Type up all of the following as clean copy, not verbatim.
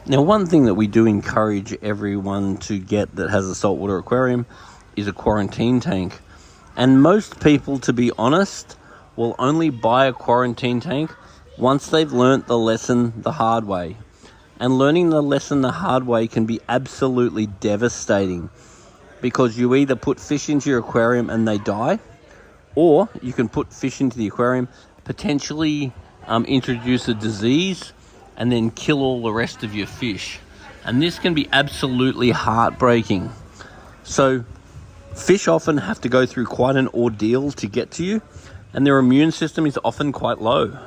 Now, one thing that we do encourage everyone to get that has a saltwater aquarium is a quarantine tank. And most people, to be honest, will only buy a quarantine tank once they've learnt the lesson the hard way. And learning the lesson the hard way can be absolutely devastating, because you either put fish into your aquarium and they die, or you can put fish into the aquarium, potentially introduce a disease, and then kill all the rest of your fish. And this can be absolutely heartbreaking. So fish often have to go through quite an ordeal to get to you, and their immune system is often quite low.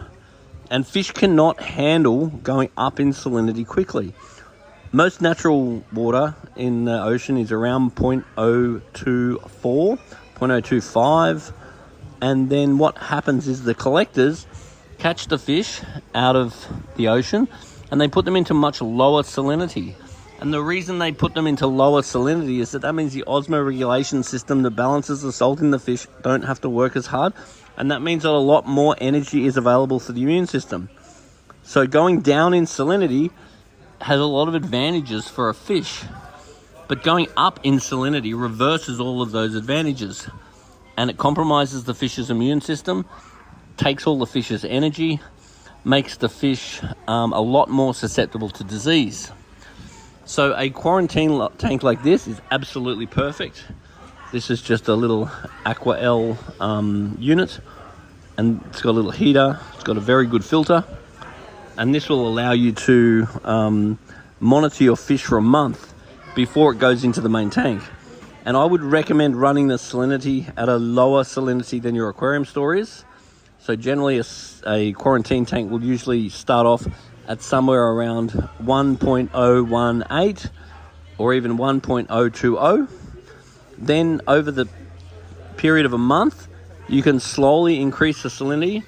And fish cannot handle going up in salinity quickly. Most natural water in the ocean is around 0.024, 0.025. And then what happens is the collectors catch the fish out of the ocean and they put them into much lower salinity. And the reason they put them into lower salinity is that means the osmoregulation system that balances the salt in the fish don't have to work as hard. And that means that a lot more energy is available for the immune system. So going down in salinity has a lot of advantages for a fish. But going up in salinity reverses all of those advantages. And it compromises the fish's immune system, takes all the fish's energy, makes the fish a lot more susceptible to disease. So a quarantine tank like this is absolutely perfect. This is just a little AquaL unit, and it's got a little heater, it's got a very good filter, and this will allow you to monitor your fish for a month before it goes into the main tank. And I would recommend running the salinity at a lower salinity than your aquarium store is. So generally a quarantine tank will usually start off at somewhere around 1.018 or even 1.020. Then over the period of a month, you can slowly increase the salinity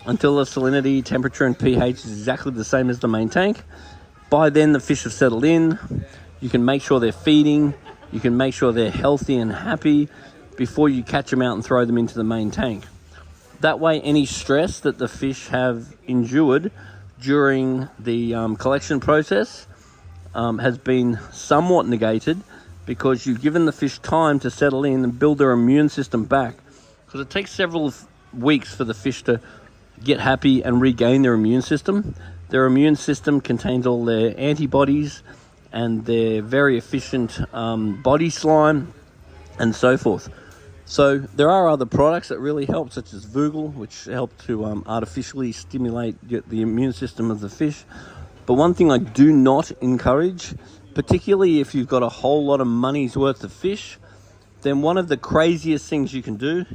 until the salinity, temperature and pH is exactly the same as the main tank. By then the fish have settled in. You can make sure they're feeding. You can make sure they're healthy and happy before you catch them out and throw them into the main tank. That way any stress that the fish have endured during the collection process has been somewhat negated, because you've given the fish time to settle in and build their immune system back. Because it takes several weeks for the fish to get happy and regain their immune system. Their immune system contains all their antibodies and their very efficient body slime and so forth. So there are other products that really help, such as Voogle, which help to artificially stimulate the immune system of the fish. But one thing I do not encourage, particularly if you've got a whole lot of money's worth of fish, then one of the craziest things you can do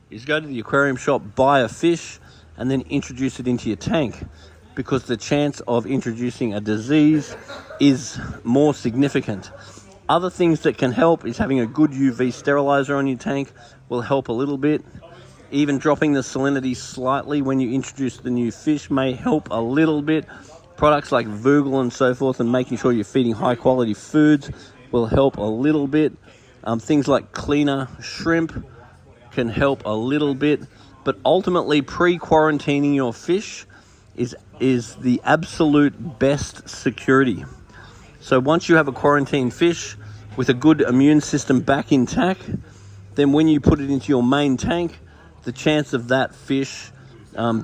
is go to the aquarium shop, buy a fish, and then introduce it into your tank, because the chance of introducing a disease is more significant. Other things that can help is having a good UV sterilizer on your tank will help a little bit. Even dropping the salinity slightly when you introduce the new fish may help a little bit. Products like Voogle and so forth, and making sure you're feeding high quality foods will help a little bit. Things like cleaner shrimp can help a little bit. But ultimately, pre-quarantining your fish is the absolute best security. So once you have a quarantined fish with a good immune system back intact, then when you put it into your main tank, the chance of that fish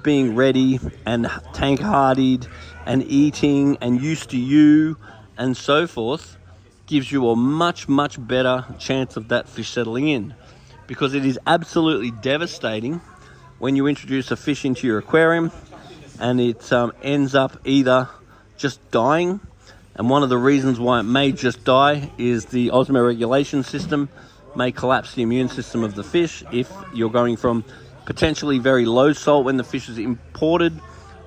being ready and tank hardied and eating and used to you and so forth gives you a much, much better chance of that fish settling in. Because it is absolutely devastating when you introduce a fish into your aquarium and it ends up either just dying. And one of the reasons why it may just die is the osmoregulation system may collapse the immune system of the fish. If you're going from potentially very low salt when the fish is imported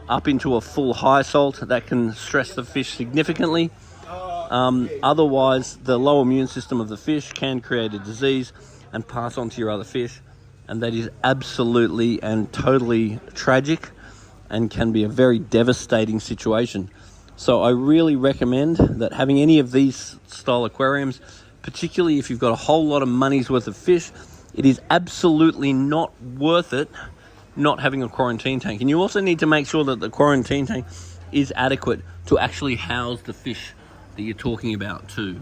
up into a full high salt, that can stress the fish significantly. Otherwise, the low immune system of the fish can create a disease and pass on to your other fish. And that is absolutely and totally tragic and can be a very devastating situation. So I really recommend that having any of these style aquariums, particularly if you've got a whole lot of money's worth of fish, it is absolutely not worth it not having a quarantine tank. And you also need to make sure that the quarantine tank is adequate to actually house the fish that you're talking about too.